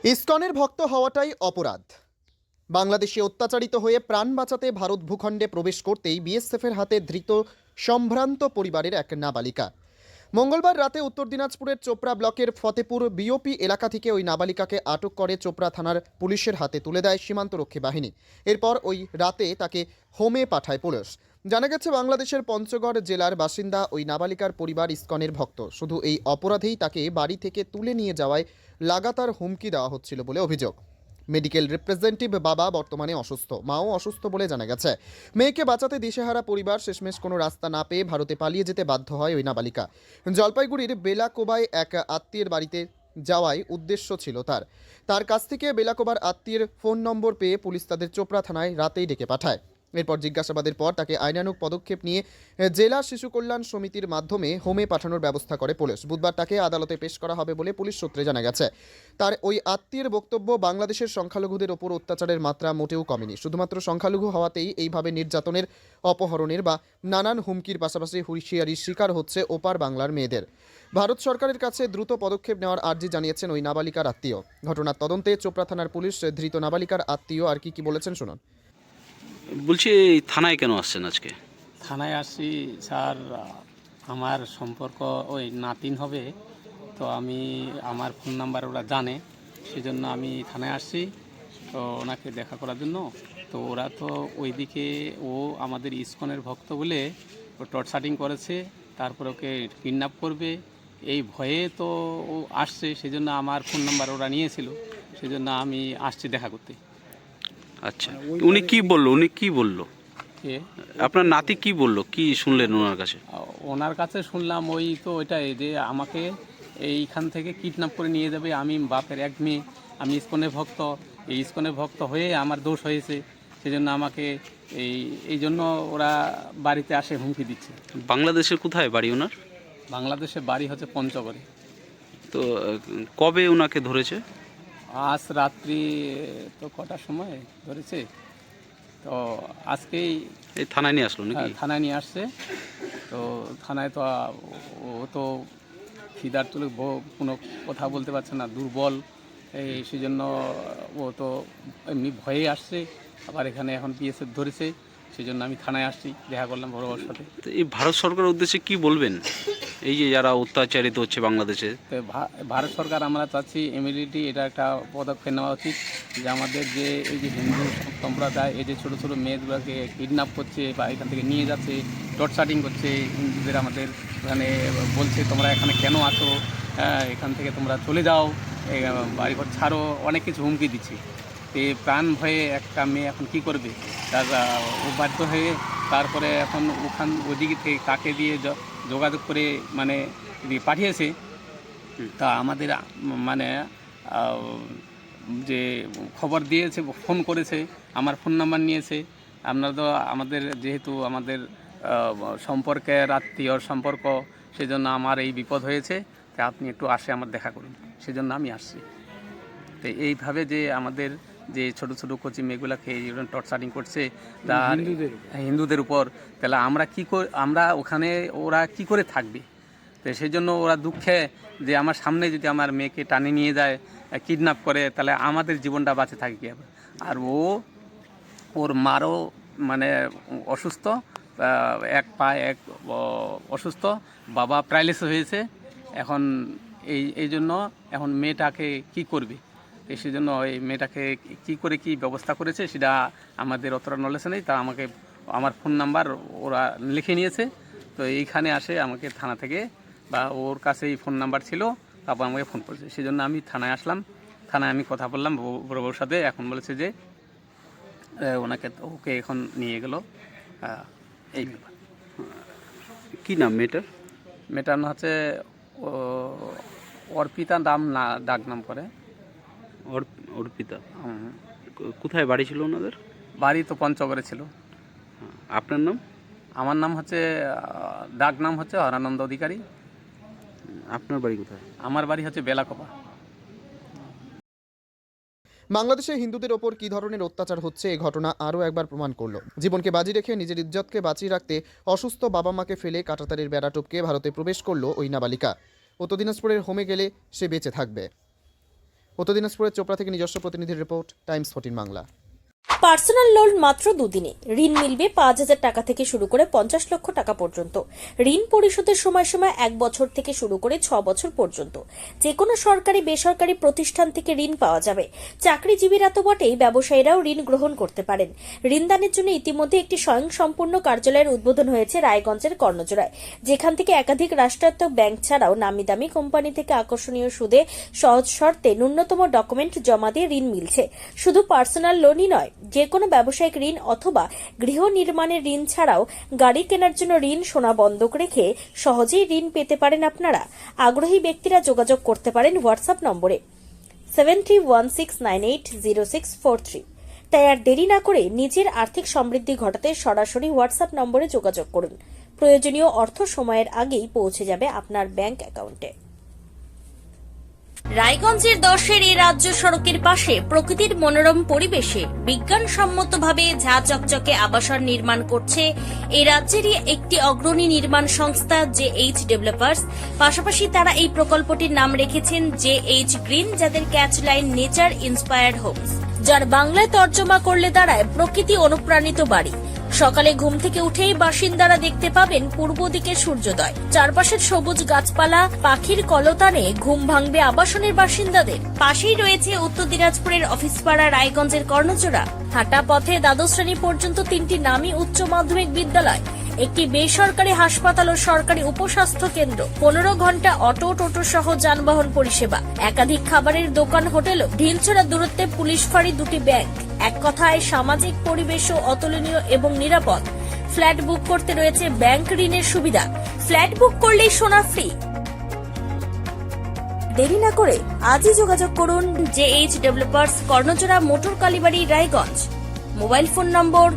ইসকনের ভক্ত হওয়াটাই অপরাধ। বাংলাদেশে অত্যাচারিত হয়ে প্রাণ বাঁচাতে ভারত ভূখণ্ডে প্রবেশ করতেই বিএসএফের হাতে ধৃত সম্ভ্রান্ত পরিবারের এক নাবালিকা। মঙ্গলবার রাতে উত্তর দিনাজপুরের চোপড়া ব্লকের ফতেপুর বিওপি এলাকা থেকে ওই নাবালিকাকে আটক করে চোপড়া থানার পুলিশের হাতে তুলে দেয় সীমান্তরক্ষী বাহিনী। এরপর ওই রাতে তাকে হোমে পাঠায় পুলিশ। জানা গেছে, বাংলাদেশের পঞ্চগড় জেলার বাসিন্দা ওই নাবালিকার পরিবার ইসকনের ভক্ত। শুধু এই অপরাধেই তাকে বাড়ি থেকে তুলে নিয়ে যাওয়ায় লাগাতার হুমকি দেওয়া হচ্ছিল বলে অভিযোগ। মেডিকেল রিপ্রেজেন্টেটিভ বাবা বর্তমানে অসুস্থ, মাও অসুস্থ বলে জানা গেছে। মেয়েকে বাঁচাতে দিশেহারা পরিবার শেষমেশ কোনো রাস্তা না পেয়ে ভারতে পালিয়ে যেতে বাধ্য হয় ওই নাবালিকা। জলপাইগুড়ির বেলাকোবায় এক আত্মীয়ের বাড়িতে যাওয়াই উদ্দেশ্য ছিল তার কাছ থেকে বেলাকোবার আত্মীয়ের ফোন নম্বর পেয়ে পুলিশ তাদের চোপড়া থানায় রাতেই ডেকে পাঠায়। এরপর জিজ্ঞাসাবাদের পর তাকে আইনানুগ পদক্ষেপ নিয়ে জেলা শিশু কল্যাণ সমিতির মাধ্যমে হোমে পাঠানোর ব্যবস্থা করে পুলিশ। বুধবার তাকে আদালতে পেশ করা হবে বলে পুলিশ সূত্রে জানা গেছে। তার ওই আত্মীয়ের বক্তব্য, বাংলাদেশের সংখ্যালঘুদের ওপর অত্যাচারের মাত্রা মোটেও কমেনি। শুধুমাত্র সংখ্যালঘু হওয়াতেই এইভাবে নির্যাতনের, অপহরণের বা নানান হুমকির পাশাপাশি হুঁশিয়ারির শিকার হচ্ছে ওপার বাংলার মেয়েদের। ভারত সরকারের কাছে দ্রুত পদক্ষেপ নেওয়ার আর্জি জানিয়েছেন ওই নাবালিকার আত্মীয়। ঘটনার তদন্তে চোপড়া থানার পুলিশ ধৃত নাবালিকার আত্মীয় আর কি বলেছেন শুনুন। বলছি, থানায় কেন আসছেন আজকে? থানায় আসছি স্যার, আমার সম্পর্ক ওই নাতিন হবে, তো আমার ফোন নাম্বার ওরা জানে, সেজন্য আমি থানায় আসছি তো ওনাকে দেখা করার জন্য। তো ওরা তো ওইদিকে আমাদের ইসকনের ভক্ত বলে ও টর্চারিং করেছে, তারপর ওকে কিডন্যাপ করবে এই ভয়ে তো ও আসছে, সেজন্য আমার ফোন নাম্বার ওরা নিয়েছিল, সেজন্য আমি আসছি দেখা করতে। আচ্ছা, উনি কি বললো? এ আপনার নাতি কি বললো, কি শুনলেন ওনার কাছে? ওনার কাছে শুনলাম ওই তো ওইটাই যে আমাকে এইখান থেকে কিডন্যাপ করে নিয়ে যাবে। আমি বাপের এক মেয়ে, আমি ইসকনের ভক্ত, এই ইসকনের ভক্ত হয়ে আমার দোষ হয়েছে, সেজন্য আমাকে এই জন্য ওরা বাড়িতে আসে হুমকি দিচ্ছে। বাংলাদেশের কোথায় বাড়ি ওনার? বাংলাদেশে বাড়ি হচ্ছে পঞ্চগড়ে। তো কবে ওনাকে ধরেছে? আজ রাত্রি তো কটার সময় ধরেছে, তো আজকেই এই থানায় নিয়ে আসলো নাকি? থানায় নিয়ে আসছে। তো থানায় তো ও তো খিদার তুলে কোনো কথা বলতে পারছে না, দুর্বল, সেই জন্য ও তো এমনি ভয়ে আসছে। আবার এখানে এখন বিএসএফ ধরেছে, সেই জন্য আমি থানায় আসছি, দেখা করলাম বড় বড়োর সাথে। তো এই ভারত সরকারের উদ্দেশ্যে কি বলবেন, এই যে যারা অত্যাচারিত হচ্ছে বাংলাদেশে? তো ভারত সরকার আমরা চাচ্ছি ইমিডিয়েটলি এটা একটা পদক্ষেপ নেওয়া উচিত, যে আমাদের যে এই যে হিন্দু সম্প্রদায় এই যে ছোটো ছোটো মেয়েগুলোকে কিডন্যাপ করছে বা এখান থেকে নিয়ে যাচ্ছে, টর্চারিং করছে হিন্দুদের, আমাদের এখানে বলছে তোমরা এখানে কেন আছো, এখান থেকে তোমরা চলে যাও, বাড়িঘর ছাড়ো, অনেক কিছু হুমকি দিচ্ছে। তো প্রাণ ভয়ে একটা মেয়ে এখন কি করবে, তার ও বাধ্য হয়ে তারপরে এখন ওদিকে থেকে কাকে দিয়ে যোগাযোগ করে মানে পাঠিয়েছে। তা আমাদের মানে যে খবর দিয়েছে, ফোন করেছে, আমার ফোন নাম্বার নিয়েছে। আপনারা তো আমাদের যেহেতু আমাদের সম্পর্কের আত্মীয় সম্পর্ক, সেজন্য আমার এই বিপদ হয়েছে, তা আপনি একটু আসে আমার দেখা করুন, সেজন্য আমি আসছি। তো এইভাবে যে আমাদের যে ছোটো ছোটো কচি মেয়েগুলোকে টর্চারিং করছে তার হিন্দুদের উপর, তাহলে আমরা ওখানে ওরা কি করে থাকবে? তো সেই জন্য ওরা দুঃখে যে আমার সামনে যদি আমার মেয়েকে টানে নিয়ে যায়, কিডন্যাপ করে, তাহলে আমাদের জীবনটা বাঁচে থাকে কীভাবে? আর ওর মারও মানে অসুস্থ, এক অসুস্থ, বাবা প্যারালাইসিস হয়েছে। এখন এই জন্য এখন মেয়েটাকে কি করবে, সেই জন্য এই মেয়েটাকে কী করে কী ব্যবস্থা করেছে সেটা আমাদের অতটা নলেজ নেই। তা আমার ফোন নাম্বার ওরা লিখে নিয়েছে, তো এইখানে আসে আমাকে থানা থেকে, বা ওর কাছে এই ফোন নাম্বার ছিল, তারপর আমাকে ফোন করেছে, সেই জন্য আমি থানায় আসলাম। থানায় আমি কথা বললাম বড় বউর সাথে, এখন বলেছে যে ওকে এখন নিয়ে গেল। এই ব্যাপার। কি নাম মেয়েটার? মেয়েটার নাম হচ্ছে অর্পিতা, নাম না ডাক নাম করে। অর্পিতা। কোথায় বাড়ি ছিল ওনাদের? বাড়ি তো পঞ্চগড়ে ছিল। আপনার নাম? আমার নাম হচ্ছে ডাক নাম হচ্ছে হরানন্দ অধিকারী। আপনার বাড়ি কোথায়? আমার বাড়ি হচ্ছে বেলাকোপা। বাংলাদেশে হিন্দুদের ওপর কী ধরনের অত্যাচার হচ্ছে এ ঘটনা আরও একবার প্রমাণ করল। জীবনকে বাজি রেখে নিজের ইজ্জতকে বাঁচিয়ে রাখতে অসুস্থ বাবা মাকে ফেলে কাঁটাতারের বেড়া টপকে ভারতে প্রবেশ করল ওই নাবালিকা। উত্তর দিনাজপুরের হোমে গেলে সে বেঁচে থাকবে। উত্তর দিনাজপুরের চোপড়া থেকে নিজস্ব প্রতিনিধির report, Times 14 Bangla. Personal loan মাত্র দুদিনে ঋণ মিলবে 5,000 টাকা থেকে শুরু করে 50 লক্ষ টাকা পর্যন্ত। ঋণ পরিশোধের সময়সীমা 1 বছর থেকে শুরু করে 6 বছর পর্যন্ত। যে কোনো সরকারি বেসরকারি প্রতিষ্ঠান থেকে ঋণ পাওয়া যাবে। চাকরিজীবীরা তো বটেই, ব্যবসায়ীরাও ঋণ গ্রহণ করতে পারেন। ঋণদানের জন্য ইতিমধ্যে একটি স্বয়ংসম্পূর্ণ কার্যালয়ের উদ্বোধন হয়েছে রায়গঞ্জের কর্ণজোড়ায়, যেখান থেকে একাধিক রাষ্ট্রায়ত্ত ব্যাংক ছাড়াও নামি দামি কোম্পানি থেকে আকর্ষণীয় সুদে সহজ শর্তে ন্যূনতম ডকুমেন্ট জমা দিয়ে ঋণ মিলছে। শুধু পার্সোনাল লোনই নয়, যে কোনো ব্যবসায়িক ঋণ অথবা গৃহ নির্মাণের ঋণ ছাড়াও গাড়ি কেনার জন্য ঋণ, সোনা বন্ধক রেখে সহজেই ঋণ পেতে পারেন আপনারা। আগ্রহী ব্যক্তিরা যোগাযোগ করতে পারেন হোয়াটসঅ্যাপ নম্বরে 7316980643। তাই আর দেরি না করে নিজের আর্থিক সমৃদ্ধি ঘটাতে সরাসরি হোয়াটসঅ্যাপ নম্বরে যোগাযোগ করুন। প্রয়োজনীয় অর্থ সময়ের আগেই পৌঁছে যাবে আপনার ব্যাংক অ্যাকাউন্টে। রায়গঞ্জের 10-এর এই রাজ্য সড়কের পাশে প্রকৃতির মনোরম পরিবেশে বিজ্ঞানসম্মতভাবে ঝা চকচকে আবাসন নির্মাণ করছে এই রাজ্যেরই একটি অগ্রণী নির্মাণ সংস্থা JH ডেভেলপার্স। পাশাপাশি তারা এই প্রকল্পটির নাম রেখেছেন JH গ্রিন, যাদের catch line nature inspired homes, যার বাংলায় তর্জমা করলে দাঁড়ায় প্রকৃতি অনুপ্রাণিত বাড়ি। সকালে ঘুম থেকে উঠেই বাসিন্দারা দেখতে পাবেন পূর্ব দিকে সূর্যোদয়। চারপাশের সবুজ গাছপালা, পাখির কলতানে ঘুম ভাঙবে আবাসনের বাসিন্দাদের। পাশেই রয়েছে উত্তর দিনাজপুরের অফিসপাড়া রায়গঞ্জের কর্ণজোড়া। হাঁটা পথে দ্বাদশ শ্রেণী পর্যন্ত 3টি নামী উচ্চ মাধ্যমিক বিদ্যালয়, একটি বেসরকারি হাসপাতাল ও সরকারি উপস্বাস্থ্য কেন্দ্র, 15 ঘন্টা অটো, টোটো সহ যানবাহন পরিষেবা, একাধিক খাবারের দোকান, হোটেল, ঢিলছড়া দূরত্বে পুলিশ ফাঁড়ি, 2টি ব্যাংক। এক কথায় সামাজিক পরিবেশও অতুলনীয় এবং নিরাপদ। ফ্ল্যাট বুক করতে রয়েছে ব্যাংক ঋণের সুবিধা। ফ্ল্যাট বুক করলেই সোনা ফ্রি। দেরি না করে আজই যোগাযোগ করুন JH developers, Karnajora, motor Kalibari, Raiganj. Mobile phone number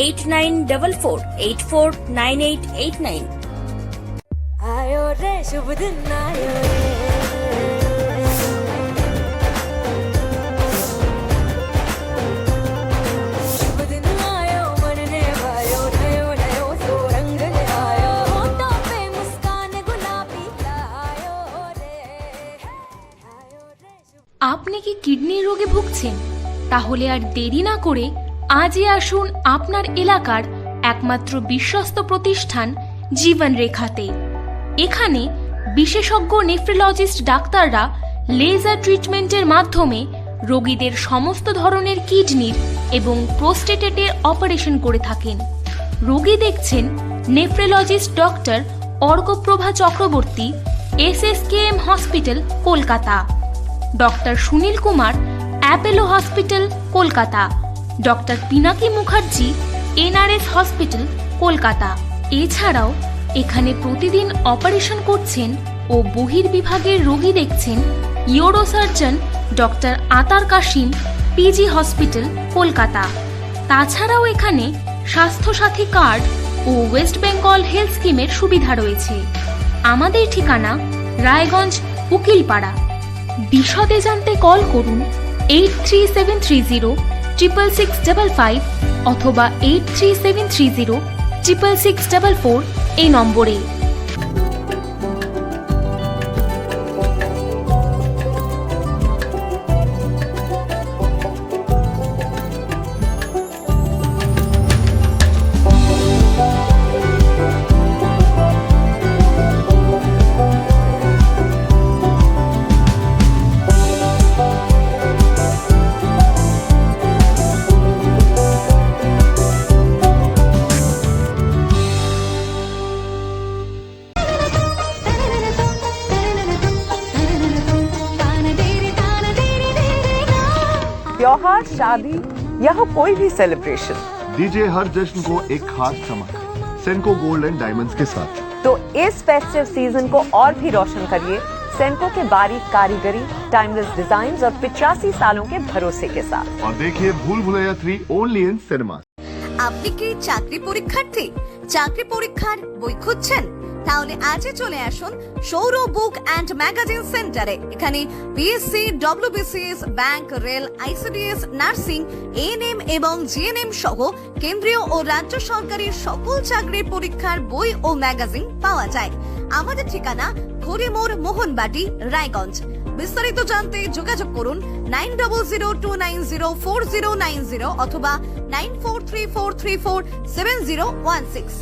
8944849889। आयो रे शुभ दिन आयो रे शुभ दिन आयो मन ने भायो नयो नयो सो रंग ले आयो होठों पे मुस्कान गुलाबी आयो रे शुभ। আপনি কি কিডনি রোগে ভুগছেন? তাহলে আর দেরি না করে আজই আসুন আপনার এলাকার একমাত্র বিশ্বস্ত প্রতিষ্ঠান জীবন রেখাতে। এখানে বিশেষজ্ঞ নেফ্রোলজিস্ট ডাক্তাররা লেজার ট্রিটমেন্টের মাধ্যমে রোগীদের সমস্ত ধরনের কিডনির এবং প্রোস্টেটের অপারেশন করে থাকেন। রোগী দেখছেন nephrologist doctor Arkaprabha Chakraborty, SSKM hospital, Kolkata. Doctor Sunil Kumar, Apollo hospital, Kolkata. Doctor Pinaki Mukherjee, NRS hospital, Kolkata. এছাড়াও এখানে প্রতিদিন অপারেশন করছেন ও বহির্বিভাগের রোগী দেখছেন ইউরোসার্জন ডক্টর আতার কাশিম, PG হসপিটাল, কলকাতা। তাছাড়াও এখানে স্বাস্থ্যসাথী কার্ড ও ওয়েস্ট বেঙ্গল হেলথ স্কিমের সুবিধা রয়েছে। আমাদের ঠিকানা রায়গঞ্জ, উকিলপাড়া। বিশদে জানতে কল করুন 8373066655 অথবা 8373066644 এই নম্বরে। त्योहार, शादी या हो कोई भी सेलिब्रेशन, दीजिए हर जश्न को एक खास चमक सेंको गोल्ड एंड डायमंड्स के साथ। तो इस फेस्टिव सीजन को और भी रोशन करिए सेंको के बारीक कारीगरी, टाइमलेस डिजाइन्स और 85 सालों के भरोसे के साथ। और देखिए भूल भुलैया 3 ओनली इन सिनेमा। আপনি কি চাকরি পরীক্ষার্থী? চাকরি পরীক্ষার বই খুঁজছেন? তাহলে আজই চলে আসুন সৌর বুক অ্যান্ড ম্যাগাজিন সেন্টারে। এখানে BSc, WBCS, bank, rail, ICDS, nursing, ANM এবং GNM সহ কেন্দ্রীয় ও রাজ্য সরকারি সকল চাকরির পরীক্ষার বই ও ম্যাগাজিন পাওয়া যায়। আমাদের ঠিকানা খড়িমোড়, মোহনবাটি, রায়গঞ্জ। বিস্তারিত জানতে যোগাযোগ করুন 9002904090 অথবা 9434347016।